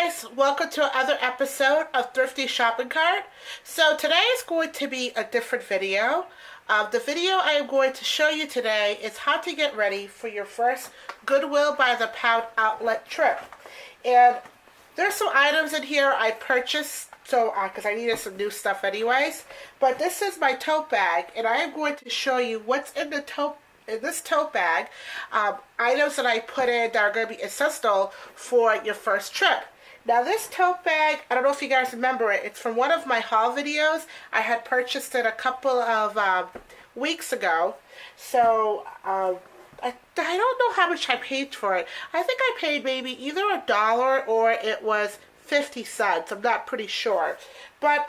guys, welcome to another episode of Thrifty Shopping Cart. So today is going to be a different video. The video I am going to show you today is how to get ready for your first Goodwill by the Pound outlet trip. And there's some items in here I purchased because I needed some new stuff anyways. But this is my tote bag, and I am going to show you what's in this tote bag, items that I put in that are going to be essential for your first trip. Now this tote bag, I don't know if you guys remember it, it's from one of my haul videos. I had purchased it a couple of weeks ago. So I don't know how much I paid for it. I think I paid maybe either $1 or it was 50 cents. I'm not pretty sure. But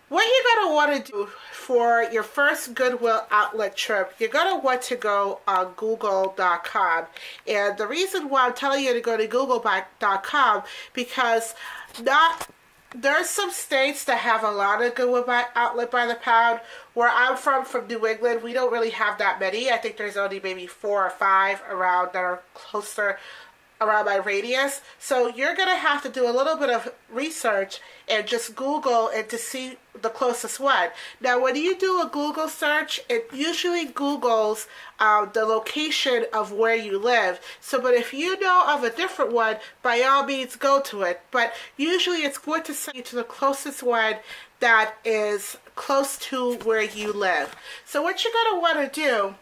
what you're going to want to do for your first Goodwill outlet trip, you're going to want to go on Google.com. And the reason why I'm telling you to go to Google.com, because there's some states that have a lot of Goodwill outlet by the pound. Where I'm from New England, we don't really have that many. I think there's only maybe 4 or 5 around that are closer around my radius. So you're going to have to do a little bit of research and just Google and to see the closest one. Now when you do a Google search, it usually Googles the location of where you live. But if you know of a different one, by all means go to it. But usually it's going to send you to the closest one that is close to where you live. So what you're going to want to do,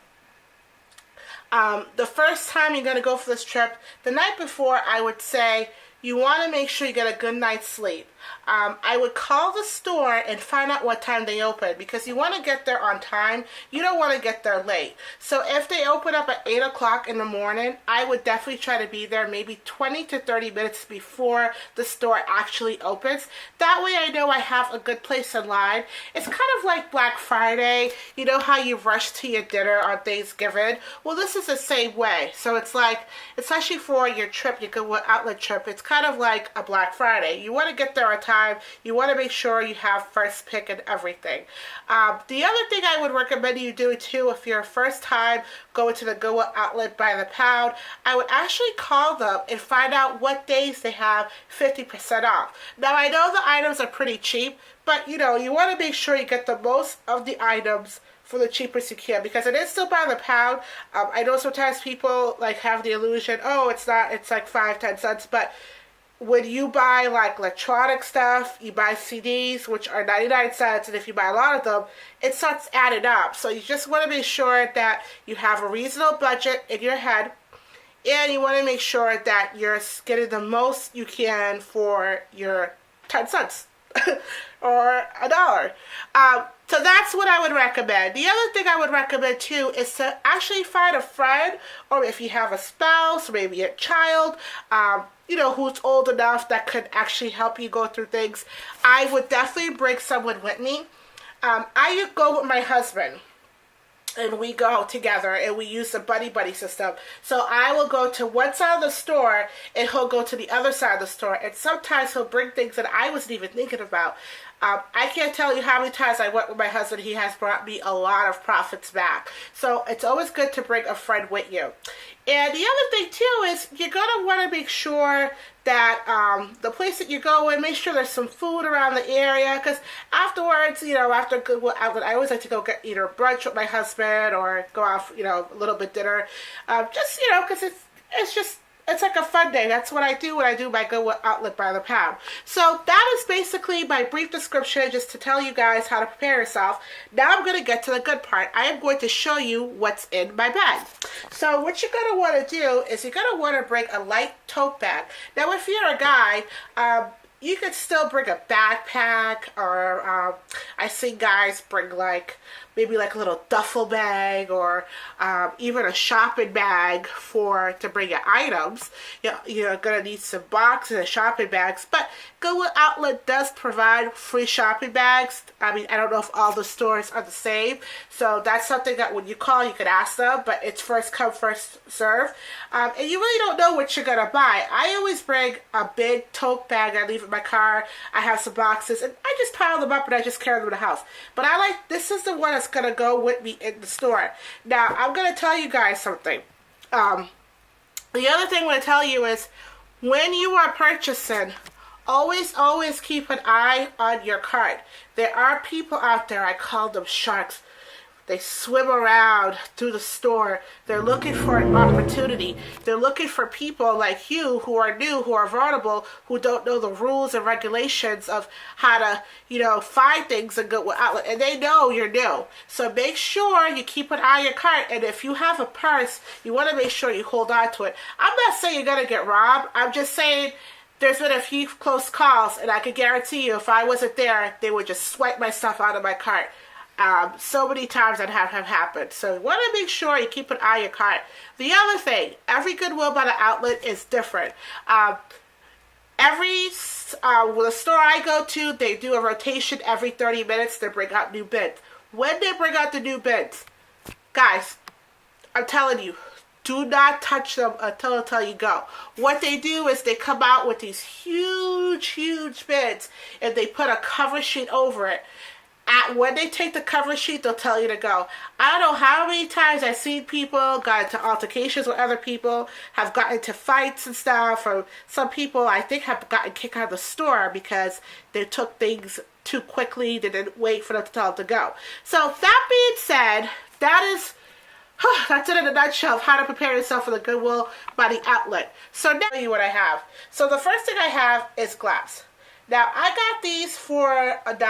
the first time you're going to go for this trip, the night before, I would say you want to make sure you get a good night's sleep. I would call the store and find out what time they open, because you want to get there on time. You don't want to get there late. So if they open up at 8 o'clock in the morning, I would definitely try to be there maybe 20 to 30 minutes before the store actually opens. That way I know I have a good place in line. It's kind of like Black Friday. You know how you rush to your dinner on Thanksgiving? Well, this is the same way. So it's like, especially for your trip, your Goodwill outlet trip, it's kind of like a Black Friday. You want to get there on time. You want to make sure you have first pick and everything. The other thing I would recommend you do too, if you're first time going to the Goodwill outlet by the pound, I would actually call them and find out what days they have 50% off. Now I know the items are pretty cheap, but you want to make sure you get the most of the items for the cheapest you can, because it is still by the pound. I know sometimes people have the illusion, oh, it's not, it's like 5-10 cents, but when you buy electronic stuff, you buy CDs, which are 99 cents, and if you buy a lot of them, it starts adding up. So you just want to make sure that you have a reasonable budget in your head, and you want to make sure that you're getting the most you can for your 10 cents or $1. So that's what I would recommend. The other thing I would recommend too is to actually find a friend, or if you have a spouse, or maybe a child, who's old enough that could actually help you go through things. I would definitely bring someone with me. I go with my husband, and we go together, and we use the buddy system. So I will go to one side of the store, and he'll go to the other side of the store. And sometimes he'll bring things that I wasn't even thinking about. I can't tell you how many times I went with my husband. He has brought me a lot of profits back. So it's always good to bring a friend with you. And the other thing too is you're going to want to make sure that the place that you go in, make sure there's some food around the area, because afterwards, after Goodwill outlet, I always like to go get either brunch with my husband or go out for, a little bit dinner, because it's like a fun day. That's what I do when I do my Goodwill outlet by the pound. So that is basically my brief description, just to tell you guys how to prepare yourself. Now I'm going to get to the good part. I am going to show you what's in my bag. So what you're going to want to do is you're going to want to bring a light tote bag. Now if you're a guy, you could still bring a backpack, or I see guys bring maybe a little duffel bag, or even a shopping bag to bring your items. You're gonna need some boxes and shopping bags, but Goodwill outlet does provide free shopping bags. I mean, I don't know if all the stores are the same, so that's something that when you call, you could ask them, but it's first come, first serve. And you really don't know what you're gonna buy. I always bring a big tote bag I leave in my car. I have some boxes, and I just pile them up and I just carry them to the house. But this is the one that's gonna go with me in the store. Now, I'm gonna tell you guys something. The other thing I'm gonna tell you is, When you are purchasing, always keep an eye on your cart. There are people out there, I call them sharks. They swim around through the store. They're looking for an opportunity. They're looking for people like you who are new, who are vulnerable, who don't know the rules and regulations of how to, find things and go outlet. And they know you're new. So make sure you keep an eye on your cart. And if you have a purse, you want to make sure you hold on to it. I'm not saying you're going to get robbed. I'm just saying there's been a few close calls, and I can guarantee you if I wasn't there, they would just swipe my stuff out of my cart. So many times that have happened. So you want to make sure you keep an eye on your cart. The other thing, every Goodwill by the outlet is different. The store I go to, they do a rotation every 30 minutes to bring out new bins. When they bring out the new bins, guys, I'm telling you, do not touch them until you go. What they do is they come out with these huge bins, and they put a cover sheet over it. When they take the cover sheet, they'll tell you to go. I don't know how many times I've seen people got into altercations with other people, have gotten into fights and stuff, or some people I think have gotten kicked out of the store because they took things too quickly. They didn't wait for them to tell them to go. So that being said, that's it in a nutshell of how to prepare yourself for the Goodwill by the outlet. So now I'll tell you what I have. So the first thing I have is gloves. Now, I got these for $1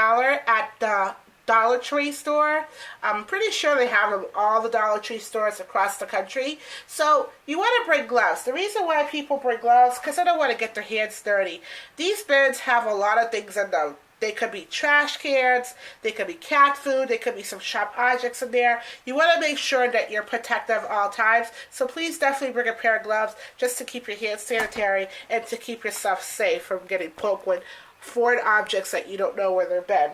at the Dollar Tree store. I'm pretty sure they have them all the Dollar Tree stores across the country. So you want to bring gloves. The reason why people bring gloves, because they don't want to get their hands dirty. These bins have a lot of things in them. They could be trash cans, they could be cat food, they could be some sharp objects in there. You want to make sure that you're protective at all times. So please definitely bring a pair of gloves just to keep your hands sanitary and to keep yourself safe from getting poked with foreign objects that you don't know where they've been.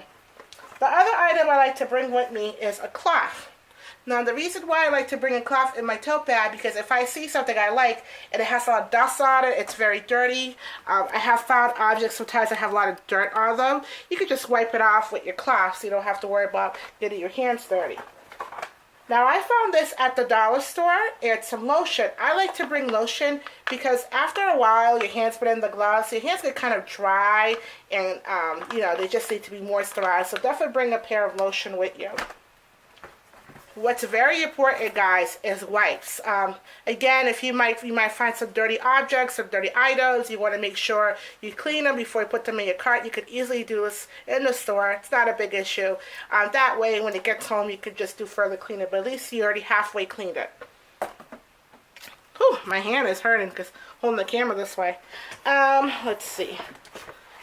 The other item I like to bring with me is a cloth. Now, the reason why I like to bring a cloth in my tote bag, because if I see something I like and it has a lot of dust on it, it's very dirty. I have found objects sometimes that have a lot of dirt on them. You can just wipe it off with your cloth so you don't have to worry about getting your hands dirty. Now, I found this at the dollar store. It's some lotion. I like to bring lotion because after a while, your hands put in the gloves, your hands get kind of dry and, they just need to be moisturized. So definitely bring a pair of lotion with you. What's very important, guys, is wipes. Again, if you might find some dirty objects, some dirty items, you want to make sure you clean them before you put them in your cart. You could easily do this in the store. It's not a big issue. That way, when it gets home, you could just do further cleaning. But at least you already halfway cleaned it. Whew, my hand is hurting because holding the camera this way. Let's see.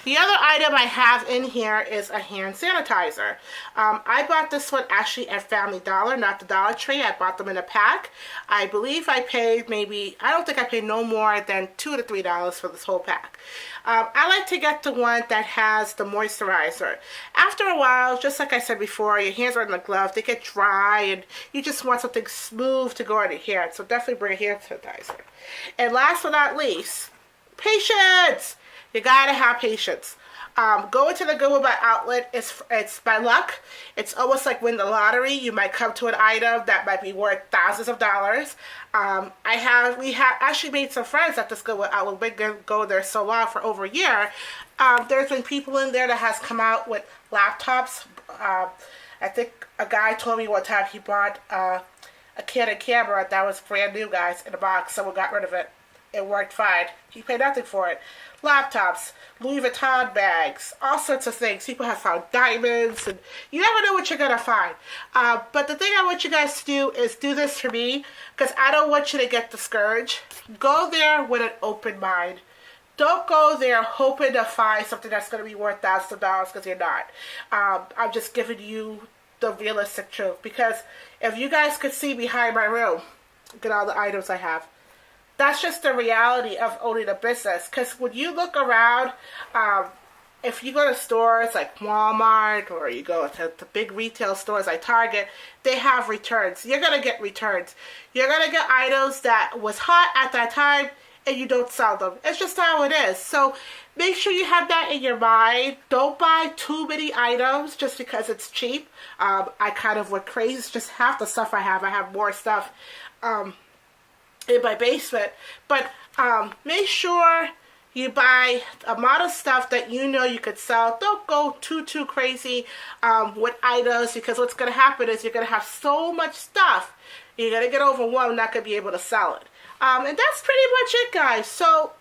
The other item I have in here is a hand sanitizer. I bought this one actually at Family Dollar, not the Dollar Tree. I bought them in a pack. I believe I paid I don't think I paid no more than $2 to $3 for this whole pack. I like to get the one that has the moisturizer. After a while, just like I said before, your hands are in the glove, they get dry, and you just want something smooth to go on your hair. So definitely bring a hand sanitizer. And last but not least, patience! You gotta have patience. Going to the Goodwill by outlet, it's by luck. It's almost like win the lottery. You might come to an item that might be worth thousands of dollars. We have actually made some friends at this Goodwill outlet. We've been going there so long, for over a year. There's been people in there that has come out with laptops. I think a guy told me one time he bought a Canon camera that was brand new, guys, in a box. Someone got rid of it. It worked fine. He paid nothing for it. Laptops, Louis Vuitton bags, all sorts of things. People have found diamonds, and you never know what you're going to find. But the thing I want you guys to do is do this for me, because I don't want you to get discouraged. Go there with an open mind. Don't go there hoping to find something that's going to be worth thousands of dollars, because you're not. I'm just giving you the realistic truth, because if you guys could see behind my room, look at all the items I have. That's just the reality of owning a business. Because when you look around, if you go to stores like Walmart, or you go to the big retail stores like Target, they have returns. You're going to get returns. You're going to get items that was hot at that time, and you don't sell them. It's just how it is. So make sure you have that in your mind. Don't buy too many items just because it's cheap. I kind of went crazy. It's just half the stuff I have. I have more stuff in my basement. But make sure You buy a amount of stuff that you know you could sell. Don't go too crazy with items, because what's going to happen is you're going to have so much stuff, you're going to get overwhelmed, not going to be able to sell it. And that's pretty much it, guys. So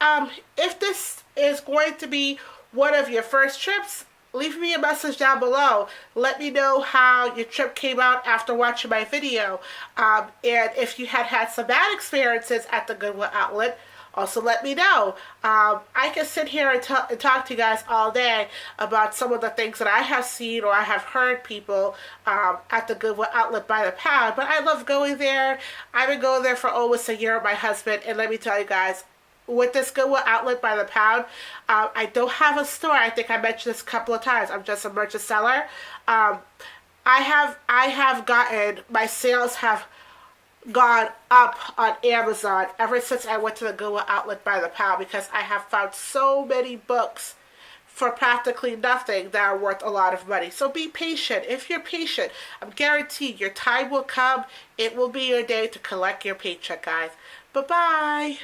if this is going to be one of your first trips, leave me a message down below. Let me know how your trip came out after watching my video. And if you had some bad experiences at the Goodwill outlet, also let me know. I can sit here and talk to you guys all day about some of the things that I have seen or I have heard people at the Goodwill outlet by the pound. But I love going there. I've been going there for almost a year with my husband. And let me tell you guys, with this Goodwill outlet by the pound, I don't have a store. I think I mentioned this a couple of times. I'm just a merchant seller. I have gotten, my sales have gone up on Amazon ever since I went to the Goodwill outlet by the pound, because I have found so many books for practically nothing that are worth a lot of money. So be patient. If you're patient, I'm guaranteed your time will come. It will be your day to collect your paycheck, guys. Bye-bye.